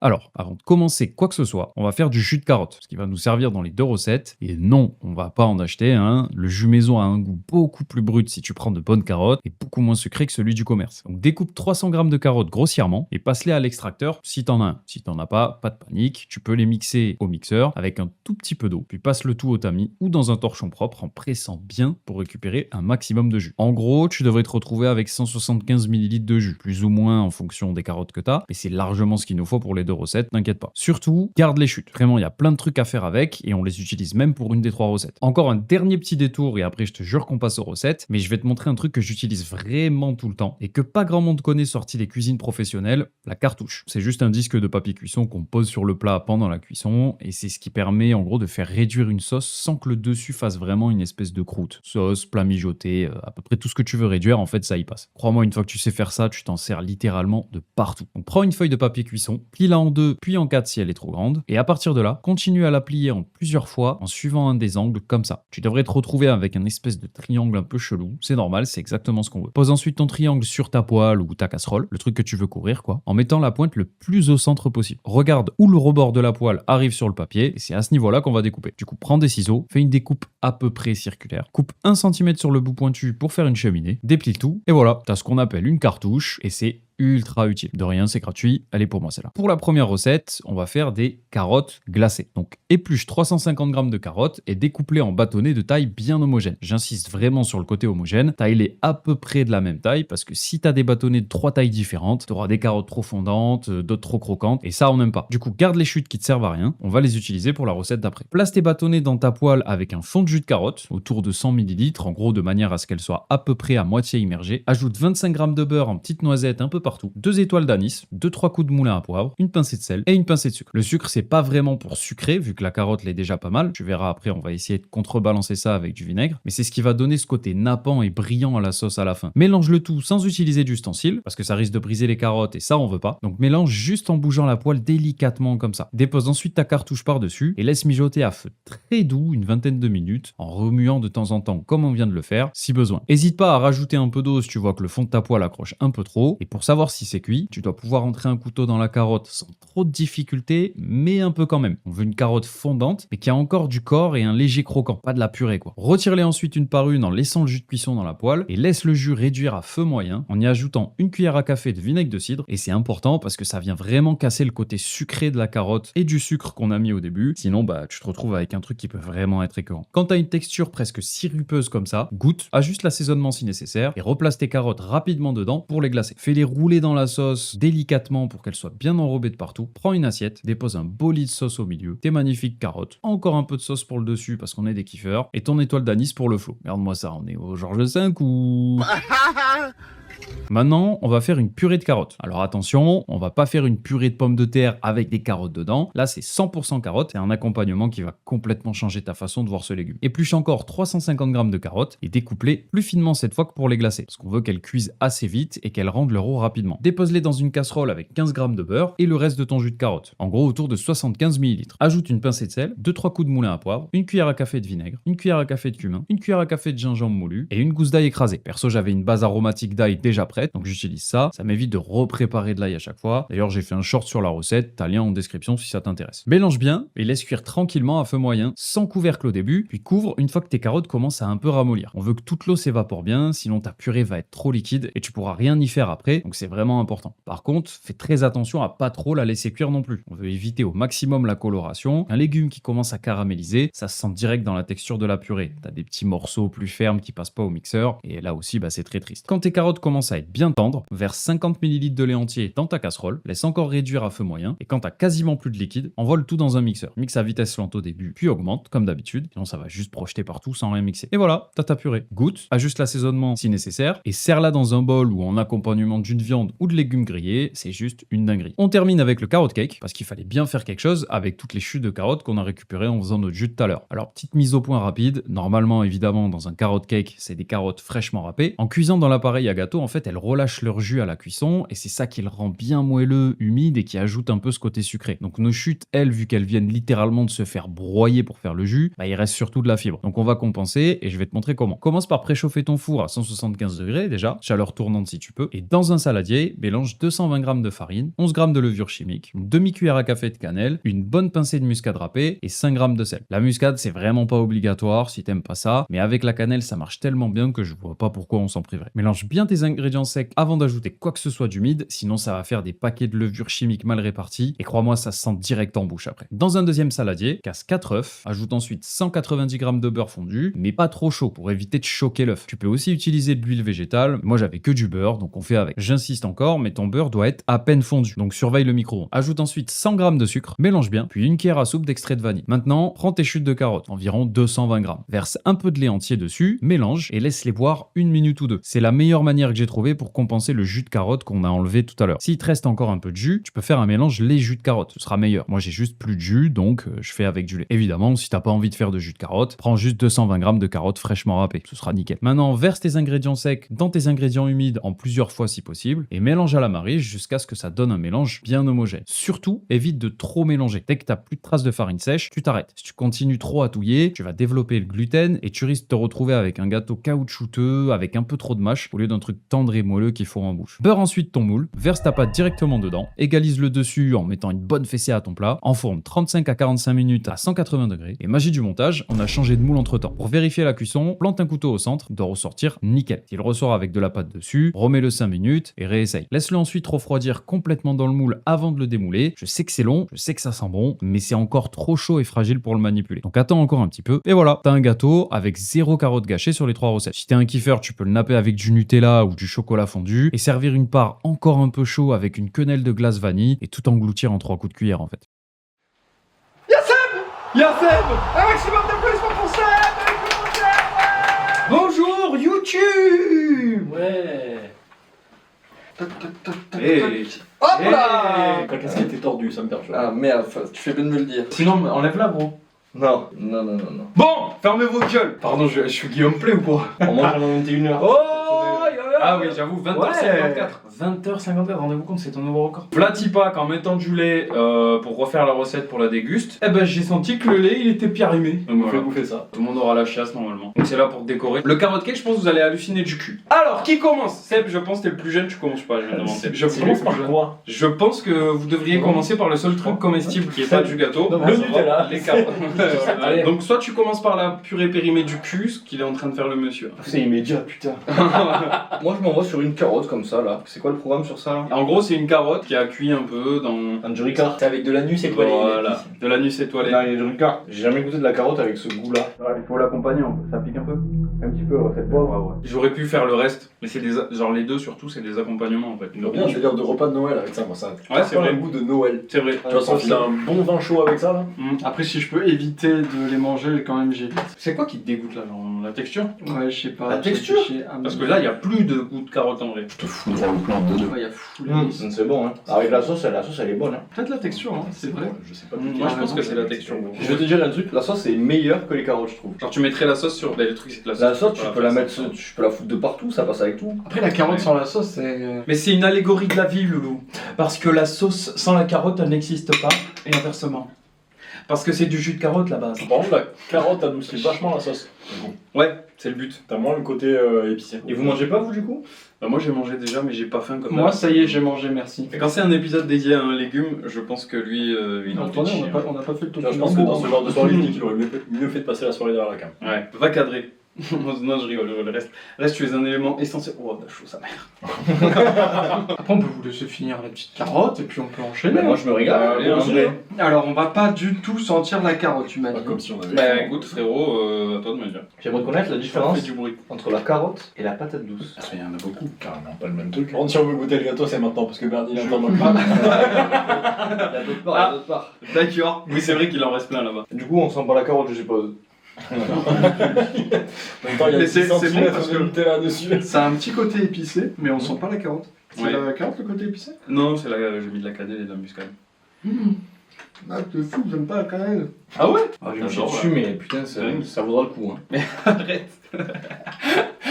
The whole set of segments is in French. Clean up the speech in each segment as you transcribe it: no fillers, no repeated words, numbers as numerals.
Alors, avant de commencer quoi que ce soit, on va faire du jus de carotte, ce qui va nous servir dans les deux recettes. Et non, on va pas en acheter un. Le jus maison a un goût beaucoup plus brut si tu prends de bonnes carottes et beaucoup moins sucré que celui du commerce. Donc découpe 300 grammes de carottes grossièrement et passe-les à l'extracteur si t'en as un. Si t'en as pas de panique, tu peux les mixer au mixeur avec un tout petit peu d'eau, puis passe le tout au tamis ou dans un torchon propre en pressant bien pour récupérer un maximum de jus. En gros, tu devrais te retrouver avec 175 ml de jus, plus ou moins en fonction des carottes que t'as, mais c'est largement ce qu'il nous faut pour les deux recettes, t'inquiète pas. Surtout, garde les chutes. Vraiment, il y a plein de trucs à faire avec et on les utilise même pour une des trois recettes. Encore un dernier petit détour et après je te jure qu'on passe aux recettes, mais je vais te montrer un truc que j'utilise vraiment tout le temps et que pas grand monde connaît sorti des cuisines professionnelles, la cartouche. C'est juste un disque de papier cuisson qu'on pose sur le plat pendant la cuisson et c'est ce qui permet en gros de faire réduire une sauce sans que le dessus fasse vraiment une espèce de croûte. Sauce, plat mijoté, à peu près tout ce que tu veux réduire, en fait ça y passe. Crois-moi, une fois que tu sais faire ça, tu t'en sers littéralement de partout. Donc prends une feuille de papier cuisson, plie-la en deux, puis en quatre si elle est trop grande, et à partir de là, continue à la plier en plusieurs fois en suivant un des angles comme ça. Tu devrais te retrouver avec un espèce de triangle un peu chelou, c'est normal, c'est exactement ce qu'on veut. Pose ensuite ton triangle sur ta poêle ou ta casserole, le truc que tu veux couvrir quoi, en mettant la pointe le plus au centre possible. Regarde où le rebord de la poêle arrive sur le papier, et c'est à ce niveau-là qu'on va découper. Du coup, prends des ciseaux, fais une découpe à peu près circulaire, coupe 1 cm sur le bout pointu pour faire une cheminée, déplie le tout, et voilà, t'as ce qu'on appelle une cartouche, et c'est ultra utile. De rien, c'est gratuit. Elle est pour moi, celle-là. Pour la première recette, on va faire des carottes glacées. Donc, épluche 350 g de carottes et découpe-les en bâtonnets de taille bien homogène. J'insiste vraiment sur le côté homogène. Taille-les à peu près de la même taille parce que si t'as des bâtonnets de 3 tailles différentes, t'auras des carottes trop fondantes, d'autres trop croquantes et ça, on n'aime pas. Du coup, garde les chutes qui te servent à rien. On va les utiliser pour la recette d'après. Place tes bâtonnets dans ta poêle avec un fond de jus de carotte autour de 100 ml, en gros de manière à ce qu'elle soit à peu près à moitié immergée. Ajoute 25 g de beurre en petites noisettes un peu partout, 2 étoiles d'anis, 2-3 coups de moulin à poivre, une pincée de sel et une pincée de sucre. Le sucre, c'est pas vraiment pour sucrer, vu que la carotte l'est déjà pas mal. Tu verras après, on va essayer de contrebalancer ça avec du vinaigre, mais c'est ce qui va donner ce côté nappant et brillant à la sauce à la fin. Mélange le tout sans utiliser d'ustensiles, parce que ça risque de briser les carottes et ça, on veut pas. Donc mélange juste en bougeant la poêle délicatement comme ça. Dépose ensuite ta cartouche par-dessus et laisse mijoter à feu très doux une vingtaine de minutes, en remuant de temps en temps comme on vient de le faire, si besoin. Hésite pas à rajouter un peu d'eau si tu vois que le fond de ta poêle accroche un peu trop, et pour savoir si c'est cuit, tu dois pouvoir entrer un couteau dans la carotte sans trop de difficulté, mais un peu quand même. On veut une carotte fondante, mais qui a encore du corps et un léger croquant, pas de la purée quoi. Retire-les ensuite une par une en laissant le jus de cuisson dans la poêle et laisse le jus réduire à feu moyen en y ajoutant une cuillère à café de vinaigre de cidre, et c'est important parce que ça vient vraiment casser le côté sucré de la carotte et du sucre qu'on a mis au début, sinon bah tu te retrouves avec un truc qui peut vraiment être écœurant. Quand tu as une texture presque sirupeuse comme ça, goûte, ajuste l'assaisonnement si nécessaire et replace tes carottes rapidement dedans pour les glacer. Fais-les rouler dans la sauce délicatement pour qu'elles soient bien enrobées de partout. Prends une assiette, dépose un bolis de sauce au milieu, tes magnifiques carottes, encore un peu de sauce pour le dessus parce qu'on est des kiffeurs, et ton étoile d'anis pour le flot. Regarde-moi ça, on est au Georges V ou... Maintenant, on va faire une purée de carottes. Alors attention, on va pas faire une purée de pommes de terre avec des carottes dedans. Là, c'est 100% carottes et un accompagnement qui va complètement changer ta façon de voir ce légume. Épluche encore 350 g de carottes et découpe-les plus finement cette fois que pour les glacer, parce qu'on veut qu'elles cuisent assez vite et qu'elles rendent leur eau rapidement. Dépose-les dans une casserole avec 15 g de beurre et le reste de ton jus de carotte, en gros autour de 75 ml. Ajoute une pincée de sel, 2-3 coups de moulin à poivre, une cuillère à café de vinaigre, une cuillère à café de cumin, une cuillère à café de gingembre moulu et une gousse d'ail écrasée. Perso, j'avais une base aromatique d'ail déjà prête, donc j'utilise ça. Ça m'évite de repréparer de l'ail à chaque fois. D'ailleurs, j'ai fait un short sur la recette, t'as lien en description si ça t'intéresse. Mélange bien et laisse cuire tranquillement à feu moyen, sans couvercle au début, puis couvre une fois que tes carottes commencent à un peu ramollir. On veut que toute l'eau s'évapore bien, sinon ta purée va être trop liquide et tu pourras rien y faire après, donc c'est vraiment important. Par contre, fais très attention à pas trop la laisser cuire non plus. On veut éviter au maximum la coloration. Un légume qui commence à caraméliser, ça se sent direct dans la texture de la purée. T'as des petits morceaux plus fermes qui passent pas au mixeur, et là aussi, bah, c'est très triste. Quand tes carottes commencent à être bien tendres, vers 50 ml de lait entier dans ta casserole, laisse encore réduire à feu moyen, et quand t'as quasiment plus de liquide, envoie le tout dans un mixeur. Mixe à vitesse lente au début, puis augmente, comme d'habitude, sinon ça va juste projeter partout sans rien mixer. Et voilà, t'as ta purée. Goûte, ajuste l'assaisonnement si nécessaire, et serre-la dans un bol ou en accompagnement d'une viande ou de légumes grillés, c'est juste une dinguerie. On termine avec le carrot cake, parce qu'il fallait bien faire quelque chose avec toutes les chutes de carottes qu'on a récupérées en faisant notre jus de tout à l'heure. Alors, petite mise au point rapide, normalement évidemment dans un carrot cake, c'est des carottes fraîchement râpées. En cuisant dans l'appareil à gâteau, gâteaux, en fait, elles relâchent leur jus à la cuisson et c'est ça qui le rend bien moelleux, humide et qui ajoute un peu ce côté sucré. Donc nos chutes, elles, vu qu'elles viennent littéralement de se faire broyer pour faire le jus, bah, il reste surtout de la fibre. Donc on va compenser et je vais te montrer comment. Commence par préchauffer ton four à 175 degrés déjà, chaleur tournante si tu peux, et dans un saladier, mélange 220 g de farine, 11 g de levure chimique, une demi-cuillère à café de cannelle, une bonne pincée de muscade râpée et 5 g de sel. La muscade, c'est vraiment pas obligatoire si t'aimes pas ça, mais avec la cannelle, ça marche tellement bien que je vois pas pourquoi on s'en priverait. Mélange bien tes ingrédients secs avant d'ajouter quoi que ce soit d'humide, sinon ça va faire des paquets de levure chimique mal répartis, et crois-moi, ça se sent direct en bouche après. Dans un deuxième saladier, casse 4 œufs, ajoute ensuite 190 g de beurre fondu, mais pas trop chaud pour éviter de choquer l'œuf. Tu peux aussi utiliser de l'huile végétale, moi j'avais que du beurre, donc on fait avec. J'insiste encore, mais ton beurre doit être à peine fondu, donc surveille le micro-ondes. Ajoute ensuite 100 g de sucre, mélange bien, puis une cuillère à soupe d'extrait de vanille. Maintenant, prends tes chutes de carottes, environ 220 g. Verse un peu de lait entier dessus, mélange et laisse-les boire une minute ou deux. C'est la meilleure manière que j'ai trouvé pour compenser le jus de carotte qu'on a enlevé tout à l'heure. S'il te reste encore un peu de jus, tu peux faire un mélange lait jus de carotte, ce sera meilleur. Moi j'ai juste plus de jus, donc je fais avec du lait. Évidemment, si t'as pas envie de faire de jus de carotte, prends juste 220 g de carottes fraîchement râpées, ce sera nickel. Maintenant, verse tes ingrédients secs dans tes ingrédients humides en plusieurs fois si possible, et mélange à la marie jusqu'à ce que ça donne un mélange bien homogène. Surtout, évite de trop mélanger. Dès que t'as plus de traces de farine sèche, tu t'arrêtes. Si tu continues trop à touiller, tu vas développer le gluten et tu risques de te retrouver avec un gâteau caoutchouteux, avec un peu trop de mâche, au lieu d'un truc tendre et moelleux qu'il faut en bouche. Beurre ensuite ton moule, verse ta pâte directement dedans, égalise le dessus en mettant une bonne fessée à ton plat, enfourne 35 à 45 minutes à 180 degrés, et magie du montage, on a changé de moule entre temps. Pour vérifier la cuisson, plante un couteau au centre, il doit ressortir nickel. S'il ressort avec de la pâte dessus, remets-le 5 minutes et réessaye. Laisse-le ensuite refroidir complètement dans le moule avant de le démouler. Je sais que c'est long, je sais que ça sent bon, mais c'est encore trop chaud et fragile pour le manipuler. Donc attends encore un petit peu, et voilà, t'as un gâteau avec 0 carotte gâchée sur les 3 recettes. Si t'es un kiffeur, tu peux le napper avec du Nutella ou du chocolat fondu, et servir une part encore un peu chaud avec une quenelle de glace vanille, et tout engloutir en 3 coups de cuillère en fait. Yasseb, un maximum d'applaudissements pour Seb. Bonjour YouTube. Ouais. Hop là. Ta casquette était tordue, ça me perturbe. Ah merde, tu fais bien de me le dire. Sinon, enlève-la, gros. Non. Bon, fermez vos gueules. Pardon, je suis Guillaume Play ou quoi? On mange pendant 21h. Oh. Ah oui, j'avoue, 20h54. 20h54, rendez-vous compte, c'est ton nouveau record. Vlatipak en mettant du lait pour refaire la recette pour la déguste. Eh ben j'ai senti que le lait il était pyrimé. Donc on fait bouffer ça. Tout le monde aura la chiasse normalement. Donc c'est là pour décorer. Le carotte cake, je pense que vous allez halluciner du cul. Alors, qui commence? Seb, je pense que t'es le plus jeune, tu commences pas, je vais demander. Je commence par quoi? Je pense que vous devriez commencer par le seul truc comestible qui est pas du gâteau. Le Nutella. Les carottes. Allez. Donc soit tu commences par la purée périmée du cul, ce qu'il est en train de faire le monsieur. C'est immédiat, putain. Moi je m'envoie sur une carotte comme ça là. C'est quoi le programme sur ça là? En gros, c'est une carotte qui a cuit un peu dans... Un Ricard. C'est avec de l'anus étoilé. Voilà, de l'anus étoilé. Non, il y a du Ricard. J'ai jamais goûté de la carotte avec ce goût là. Il faut l'accompagner, ça pique un peu. Un petit peu, ouais, cette poivre. J'aurais pu faire le reste, mais c'est des genre les deux surtout, c'est des accompagnements en fait. Bien, je vais dire de repas de Noël avec ça, moi ça. Ouais, c'est vrai. Le goût de Noël. C'est vrai. De toute façon, si t'as un bon vin chaud avec ça là. Après, si je peux éviter de les manger, quand même j'évite. C'est quoi qui te dégoûte là, genre la texture? Ouais, je sais pas. La texture Parce que là, il y a plus de goût de carotte en vrai. Je te fous dans le plan de deux. Ouais, il y a fou la lisse. C'est bon hein. Avec la sauce elle est bonne hein. Peut-être la texture, hein, c'est vrai. Je sais pas. Moi, je pense que c'est la texture. Je vais te dire un truc, la sauce est meilleure que les carottes je trouve. Genre, tu mettrais la sauce sur. Bah, le truc, c'est que La sauce tu voilà, peux la faire mettre, ça. tu peux la foutre de partout, ça passe avec tout. Après, la carotte sans la sauce, c'est. Mais c'est une allégorie de la vie, Loulou. Parce que la sauce sans la carotte, elle n'existe pas, et inversement. Parce que c'est du jus de carotte la base. Par contre, la carotte adoucit vachement la sauce. Ouais, c'est le but. T'as moins le côté épicé. Et vous mangez pas vous du coup? Bah, moi, j'ai mangé déjà, mais j'ai pas faim comme Moi, ça. ça y est, j'ai mangé, merci. Et quand c'est un épisode dédié à un légume, je pense que lui, il en fait Attendez, chier. on n'a pas fait le tour Je du pense que lambeau, dans ce hein. genre de soirée, je dis qu'il aurait mieux fait de passer la soirée derrière la cam. Ouais, va cadrer. Non, je rigole, le reste, tu es un élément essentiel. Oh, t'as chaud sa mère. Après, on peut vous laisser finir la petite carotte, et puis on peut enchaîner. Bah, moi je me régale. Allez, en vrai. Alors, on va pas du tout sentir la carotte, tu m'as Pas dit. comme si on avait. Bah écoute, frérot, à toi de me dire. J'aimerais connaître la différence Fais du bruit. entre la carotte et la patate douce. Il y en a beaucoup. Carrément pas le même truc. Par contre, si on veut goûter le gâteau, c'est maintenant parce que Bernie il entend pas. Il y a d'autres parts, il y a d'autres parts. D'accord. Oui, c'est vrai qu'il en reste plein là-bas. Du coup on sent pas la carotte je suppose. En même temps, il y a Mais 10 c'est bon centimètres parce de que- Nutella dessus. Ça a un petit côté épicé, mais on sent pas la carotte. C'est Ouais. la carotte le côté épicé? Non, c'est là, j'ai mis de la cannelle et de la muscade. Ah, t'es fou, j'aime pas la cannelle. Ah ouais? Ah, je me suis J'adore, dessus mais putain ça vaudra le coup hein. Arrête.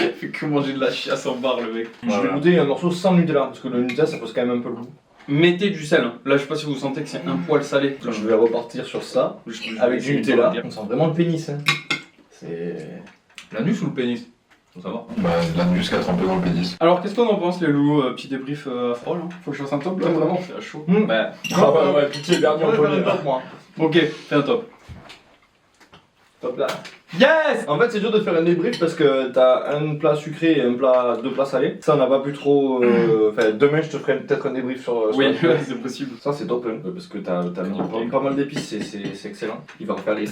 Il fait que manger de la chiasse en bar, le mec. Je vais goûter un morceau sans Nutella, parce que le Nutella ça pose quand même un peu le goût. Mettez du sel. Hein. Là, je sais pas si vous sentez que c'est un poil salé. Je vais repartir sur ça, avec du Nutella. On sent vraiment le pénis. Hein. C'est. L'anus ou le pénis? Ça va. Bah, l'anus qui a trempé dans le pénis. Alors, qu'est-ce qu'on en pense, les loulous? Petit débrief à froid, là. Faut que je fasse un top, là, vraiment? C'est à chaud. Bah, Ah bah ouais, pitié, Bernie, on peut un le top, moi. ok, fais un top. Top là. Yes! En fait, c'est dur de faire un débrief parce que t'as un plat sucré et deux plats salés. Ça, on n'a pas pu trop. Enfin, demain, je te ferai peut-être un débrief sur. Oui, sur la- c'est possible. Ça, c'est top, hein, parce que t'as mis pas mal d'épices, c'est excellent. Il va refaire les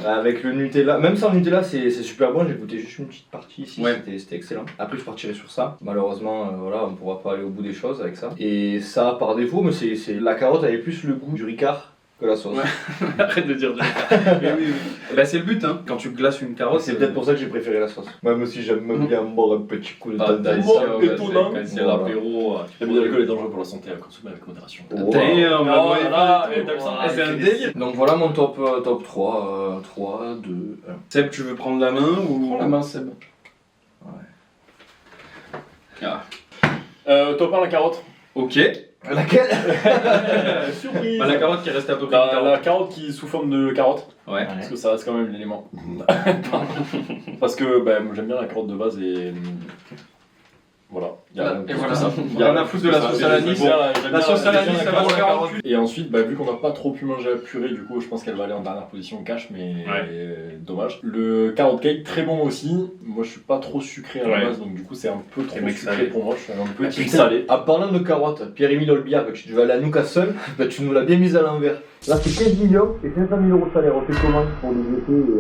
Avec le Nutella, même sans Nutella, c'est super bon. J'ai goûté juste une petite partie ici, Ouais. c'était excellent. Après, je partirai sur ça. Malheureusement, voilà, on pourra pas aller au bout des choses avec ça. Et ça, par défaut, mais c'est la carotte avait plus le goût du Ricard que la sauce. Ouais. Arrête de dire de mais oui, oui. Bah, c'est le but, hein. Quand tu glaces une carotte, C'est peut-être pour ça que j'ai préféré la sauce. Même si j'aime bien boire un petit coup de Ah, tendance. d'accord, ouais, étonnant. c'est l'apéro. L'alcool est dangereux pour la santé, à consommer avec modération. Oh. Damn, Oh ouais, là là, ouais, t'as vu ça? c'est un délire. Donc voilà mon top 3, 3, 2, 1. Seb, tu veux prendre la main ou. Prends la main, Seb. Top 1, la carotte. Ok. Laquelle Surprise. Bah, la carotte qui reste à peu près une La carotte. carotte qui est sous forme de carotte, Ouais. parce que ça reste quand même l'élément. Parce que bah, moi, j'aime bien la carotte de base et. Voilà. Y a rien de Et plus voilà. que ça. Rien à foutre de la sauce à l'anis. La sauce à l'anis, ça va se faire en cul. Et ensuite, bah, vu qu'on n'a pas trop pu manger la purée, du coup, je pense qu'elle va aller en dernière position cash, mais dommage. Le carrot cake, très bon aussi. Moi, je suis pas trop sucré à la Ouais. base, donc du coup, c'est un peu trop mec sucré salé. pour moi. Je suis un peu team Putain, salé. En parlant de carottes, Pierre-Émile Olbière, que tu devais aller à Newcastle, bah, tu nous l'as bien mise à l'envers. Là, c'est 15 millions et 500 000 euros de salaire. On fait comment pour les jeter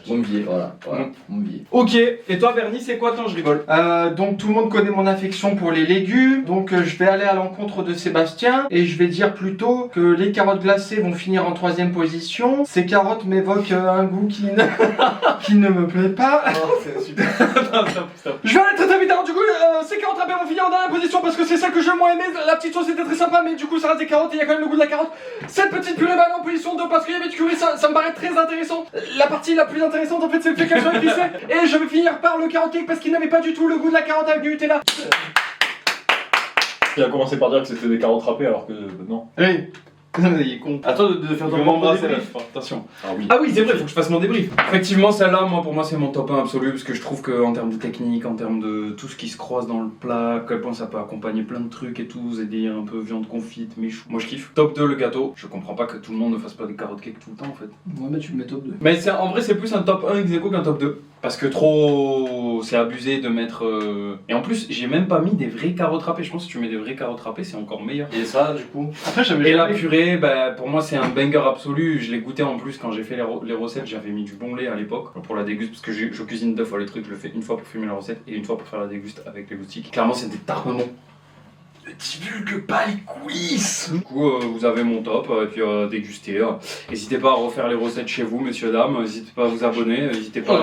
Mon billet, voilà. Mon billet. Ok, et toi Bernie, c'est quoi ton je rigole? Donc tout le monde connaît mon affection pour les légumes, donc je vais aller à l'encontre de Sébastien et je vais dire plutôt que les carottes glacées vont finir en 3ème position. Ces carottes m'évoquent un goût qui ne me plaît pas. c'est super. Je vais aller très très vite, alors du coup ces carottes râpées vont finir en dernière position parce que c'est ça que j'ai le moins aimé. La petite sauce était très sympa, mais du coup ça reste des carottes et il y a quand même le goût de la carotte. Cette petite purée va aller en position 2 parce qu'il y avait du curry, ça me paraît très intéressant. La partie la plus intéressante en fait c'est le fait qu'elle soit épicée. Et je vais finir par le carrot cake parce qu'il n'avait pas du tout le goût de la carotte avec du Nutella. Il a commencé par dire que c'était des carottes râpées alors que non. Oui. Il est con. À toi de faire Je ton vais m'embrasser là. débrief. Attention. Ah oui. Ah oui, c'est vrai, faut que je fasse mon débrief. Effectivement, celle-là, moi, pour moi, c'est mon top 1 absolu parce que je trouve qu'en termes de technique, en termes de tout ce qui se croise dans le plat, à quel point ça peut accompagner plein de trucs et tout, vous aider un peu viande confite, méchou. Moi, je kiffe. Top 2, le gâteau. Je comprends pas que tout le monde ne fasse pas des carottes cake tout le temps en fait. Ouais, bah tu le mets top 2. Mais en vrai, c'est plus un top 1 ex aequo qu'un top 2. Parce que trop. C'est abusé de mettre. Et en plus, j'ai même pas mis des vraies carottes râpées. Je pense que si tu mets des vraies carottes râpées, c'est encore meilleur. Et ça, du coup Après, j'avais Et la purée, bah, pour moi c'est un banger absolu. Je l'ai goûté en plus quand j'ai fait les recettes. J'avais mis du bon lait à l'époque pour la déguste parce que je cuisine 2 fois les trucs. Je le fais une fois pour filmer la recette et une fois pour faire la déguste avec les goustiques. Clairement, c'est des tarbemons. Ne divulgue pas les coulisses. Du coup, vous avez mon top et puis déguster. N'hésitez pas à refaire les recettes chez vous, messieurs dames. N'hésitez pas à vous abonner. N'hésitez pas.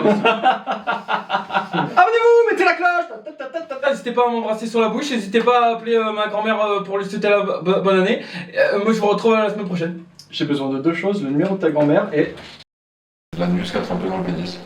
Abonnez-vous, mettez la cloche. N'hésitez pas à m'embrasser sur la bouche. N'hésitez pas à appeler ma grand-mère pour lui souhaiter la bonne année. Moi, je vous retrouve la semaine prochaine. J'ai besoin de 2 choses, le numéro de ta grand-mère et L'anus qui a trempé dans le pénis.